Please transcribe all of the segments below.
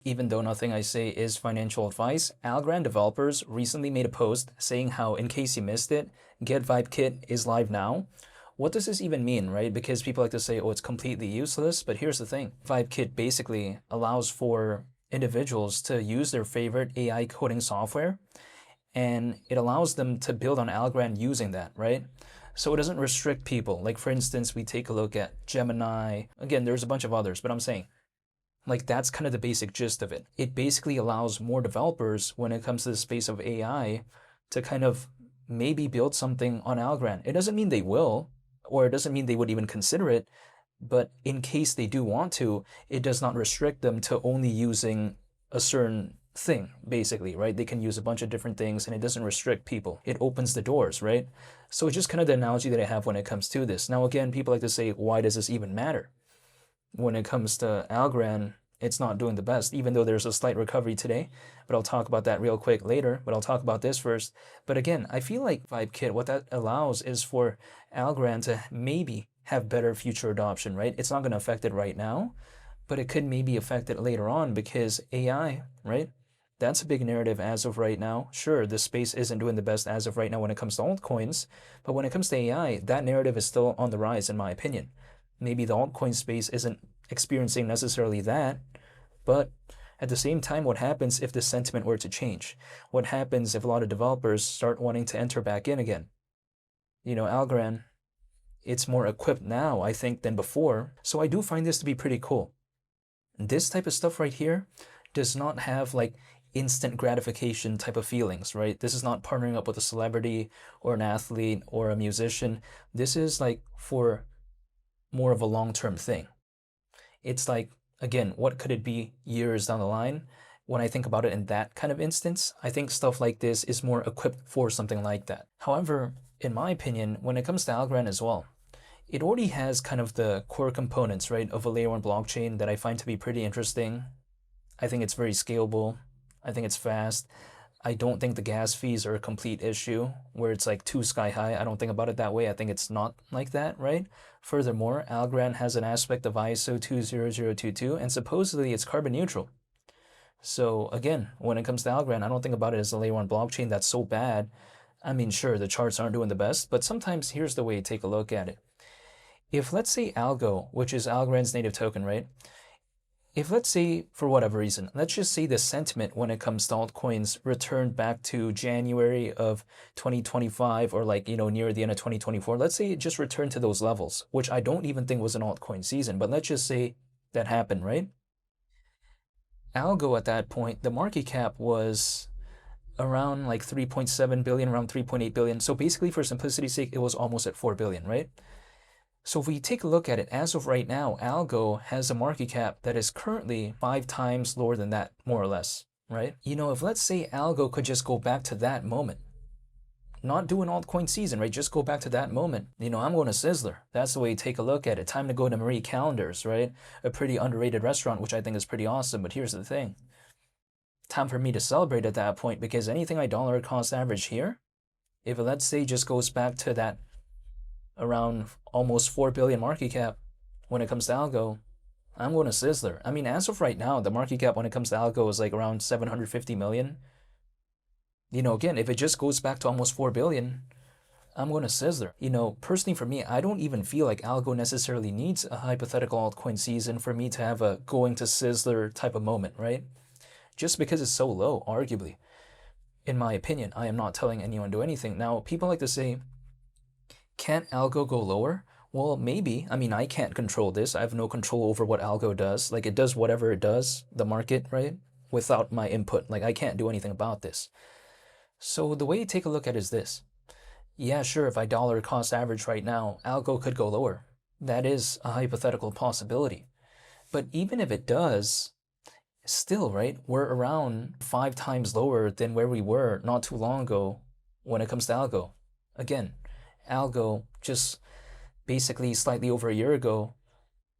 Even though nothing I say is financial advice, Algorand developers recently made a post saying how, in case you missed it, Get Vibe Kit is live now. What does this even mean, right? Because people like to say, oh, it's completely useless, but here's the thing. Vibe Kit basically allows for individuals to use their favorite AI coding software, and it allows them to build on Algorand using that, right? So it doesn't restrict people. Like, for instance, we take a look at Gemini. Again, there's a bunch of others, but I'm saying, like, that's kind of the basic gist of it. It basically allows more developers when it comes to the space of AI to kind of maybe build something on Algorand. It doesn't mean they will, or it doesn't mean they would even consider it, but in case they do want to, it does not restrict them to only using a certain thing, basically, right? They can use a bunch of different things and it doesn't restrict people. It opens the doors, right? So it's just kind of the analogy that I have when it comes to this. Now, again, people like to say, why does this even matter? When it comes to Algorand, it's not doing the best, even though there's a slight recovery today. But I'll talk about that real quick later. But I'll talk about this first. But again, I feel like VibeKit, what that allows is for Algorand to maybe have better future adoption, right? It's not going to affect it right now, but it could maybe affect it later on because AI, right? That's a big narrative as of right now. Sure, the space isn't doing the best as of right now when it comes to altcoins, but when it comes to AI, that narrative is still on the rise, in my opinion. Maybe the altcoin space isn't experiencing necessarily that, but at the same time, what happens if the sentiment were to change? What happens if a lot of developers start wanting to enter back in again? You know, Algorand, it's more equipped now, I think, than before. So I do find this to be pretty cool. This type of stuff right here does not have like instant gratification type of feelings, right? This is not partnering up with a celebrity or an athlete or a musician. This is like for more of a long-term thing. It's like, again, what could it be years down the line? When I think about it in that kind of instance, I think stuff like this is more equipped for something like that. However, in my opinion, when it comes to Algorand as well, it already has kind of the core components, right, of a layer one blockchain that I find to be pretty interesting. I think it's very scalable. I think it's fast. I don't think the gas fees are a complete issue where it's like too sky high. I don't think about it that way. I think it's not like that, right? Furthermore, Algorand has an aspect of ISO 20022 and supposedly it's carbon neutral. So again, when it comes to Algorand, I don't think about it as a layer one blockchain that's so bad. I mean, sure, the charts aren't doing the best, but sometimes here's the way to take a look at it. If let's say ALGO, which is Algorand's native token, right? If let's say, for whatever reason, let's just say the sentiment when it comes to altcoins returned back to January of 2025 or like, near the end of 2024, let's say it just returned to those levels, which I don't even think was an altcoin season, but let's just say that happened, right? Algo at that point, the market cap was around like 3.7 billion, around 3.8 billion. So basically for simplicity's sake, it was almost at 4 billion, right? So if we take a look at it, as of right now, Algo has a market cap that is currently 5 times lower than that, more or less, right? If let's say Algo could just go back to that moment, not do an altcoin season, right? Just go back to that moment. I'm going to Sizzler. That's the way you take a look at it. Time to go to Marie Callender's, right? A pretty underrated restaurant, which I think is pretty awesome. But here's the thing. Time for me to celebrate at that point because anything I dollar cost average here, if it, let's say, just goes back to that around almost 4 billion market cap when it comes to Algo, I'm going to Sizzler. I mean, as of right now, the market cap when it comes to Algo is like around 750 million. Again, if it just goes back to almost 4 billion, I'm going to Sizzler. Personally for me, I don't even feel like Algo necessarily needs a hypothetical altcoin season for me to have a going to Sizzler type of moment, right? Just because it's so low, arguably. In my opinion, I am not telling anyone to do anything. Now, people like to say, can't Algo go lower? Well, maybe. I mean, I can't control this. I have no control over what Algo does. Like, it does whatever it does, the market, right? Without my input. Like, I can't do anything about this. So the way you take a look at it is this. Yeah, sure, if I dollar cost average right now, Algo could go lower. That is a hypothetical possibility. But even if it does, still, right, we're around 5 times lower than where we were not too long ago when it comes to Algo. Again, Algo just basically slightly over a year ago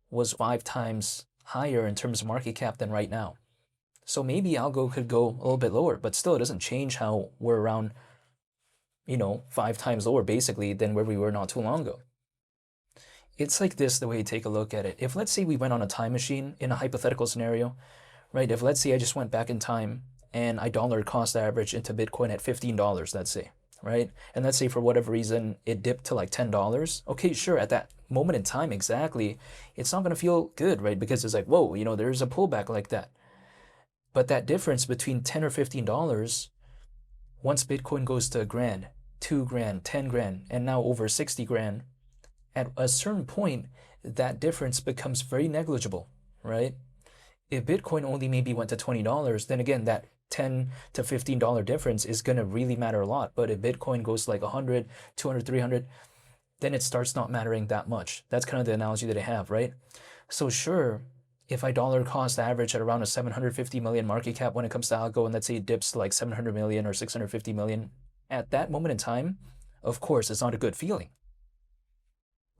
was 5 times higher in terms of market cap than right now. So maybe Algo could go a little bit lower, but still it doesn't change how we're around, 5 times lower basically than where we were not too long ago. It's like this, the way you take a look at it. If let's say we went on a time machine in a hypothetical scenario, right? If let's say I just went back in time and I dollar cost average into Bitcoin at $15, let's say, right? And let's say for whatever reason it dipped to like $10. Okay, sure, at that moment in time, exactly, it's not going to feel good, right? Because it's like, whoa, there's a pullback like that. But that difference between $10 or $15, once Bitcoin goes to $1,000, $2,000, $10,000, and now over $60,000, at a certain point, that difference becomes very negligible, right? If Bitcoin only maybe went to $20, then again, that $10 to $15 difference is going to really matter a lot. But if Bitcoin goes like 100, 200, 300, then it starts not mattering that much. That's kind of the analogy that I have, right? So sure, if I dollar cost average at around a 750 million market cap when it comes to Algo, and let's say it dips to like 700 million or 650 million, at that moment in time, of course, it's not a good feeling.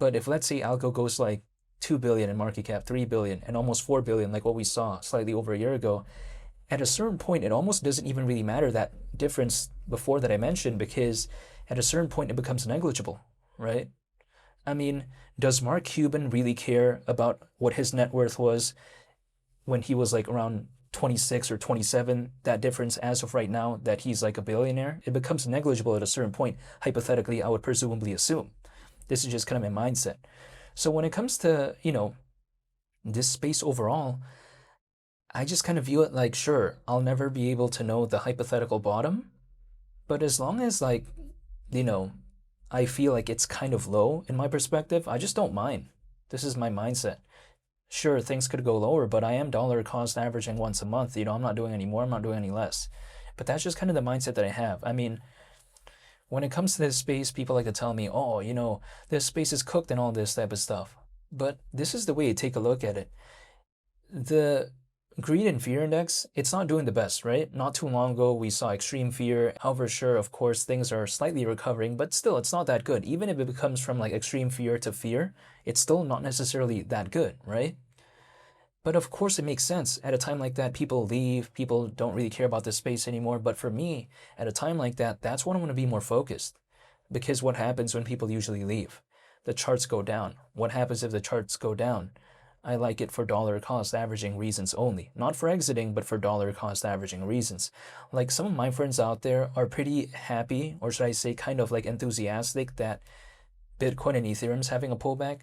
But if let's say Algo goes like 2 billion in market cap, 3 billion, and almost 4 billion, like what we saw slightly over a year ago, at a certain point, it almost doesn't even really matter that difference before that I mentioned, because at a certain point, it becomes negligible, right? I mean, does Mark Cuban really care about what his net worth was when he was like around 26 or 27? That difference as of right now, that he's like a billionaire, it becomes negligible at a certain point. Hypothetically, I would presumably assume. This is just kind of my mindset. So when it comes to, this space overall, I just kind of view it like, sure, I'll never be able to know the hypothetical bottom, but as long as like, I feel like it's kind of low in my perspective, I just don't mind. This is my mindset. Sure, things could go lower, but I am dollar cost averaging once a month. I'm not doing any more, I'm not doing any less. But that's just kind of the mindset that I have. I mean, when it comes to this space, people like to tell me, oh, this space is cooked and all this type of stuff. But this is the way you take a look at it. The greed and fear index, it's not doing the best, right? Not too long ago, we saw extreme fear. However, sure, of course, things are slightly recovering, but still, it's not that good. Even if it becomes from like extreme fear to fear, it's still not necessarily that good, right? But of course, it makes sense. At a time like that, people leave, people don't really care about this space anymore. But for me, at a time like that, that's when I want to be more focused. Because what happens when people usually leave? The charts go down. What happens if the charts go down? I like it for dollar cost averaging reasons only. Not for exiting, but for dollar cost averaging reasons. Like some of my friends out there are pretty happy, or should I say kind of like enthusiastic, that Bitcoin and Ethereum's having a pullback.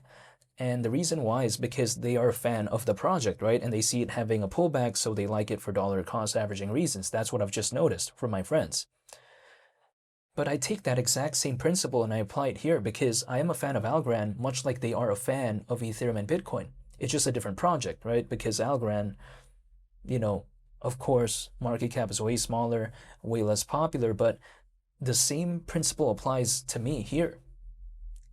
And the reason why is because they are a fan of the project, right? And they see it having a pullback, so they like it for dollar cost averaging reasons. That's what I've just noticed from my friends. But I take that exact same principle and I apply it here, because I am a fan of Algorand, much like they are a fan of Ethereum and Bitcoin. It's just a different project, right? Because Algorand, of course, market cap is way smaller, way less popular, but the same principle applies to me here.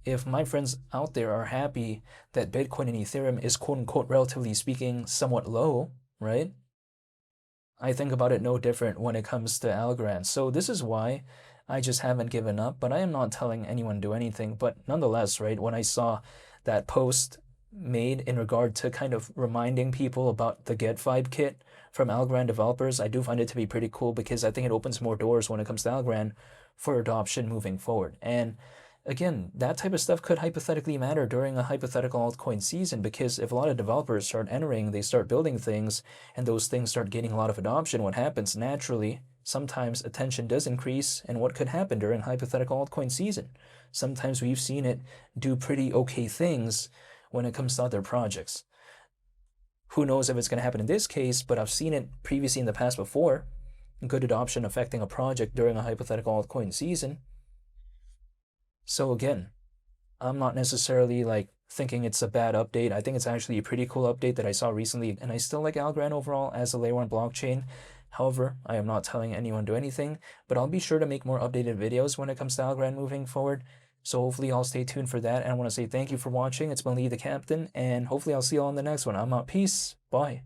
If my friends out there are happy that Bitcoin and Ethereum is quote unquote, relatively speaking, somewhat low, right? I think about it no different when it comes to Algorand. So this is why I just haven't given up, but I am not telling anyone to do anything. But nonetheless, right, when I saw that post made in regard to kind of reminding people about the Get Vibe kit from Algorand developers, I do find it to be pretty cool, because I think it opens more doors when it comes to Algorand for adoption moving forward. And again, that type of stuff could hypothetically matter during a hypothetical altcoin season, because if a lot of developers start entering, they start building things, and those things start gaining a lot of adoption, what happens naturally, sometimes attention does increase. And what could happen during hypothetical altcoin season? Sometimes we've seen it do pretty okay things when it comes to other projects. Who knows if it's going to happen in this case, but I've seen it previously in the past before. Good adoption affecting a project during a hypothetical altcoin season. So again, I'm not necessarily like thinking it's a bad update. I think it's actually a pretty cool update that I saw recently, and I still like Algorand overall as a layer 1 blockchain. However, I am not telling anyone to do anything, but I'll be sure to make more updated videos when it comes to Algorand moving forward. So hopefully I'll stay tuned for that. And I want to say thank you for watching. It's been Lee the Captain, and hopefully I'll see you all on the next one. I'm out. Peace. Bye.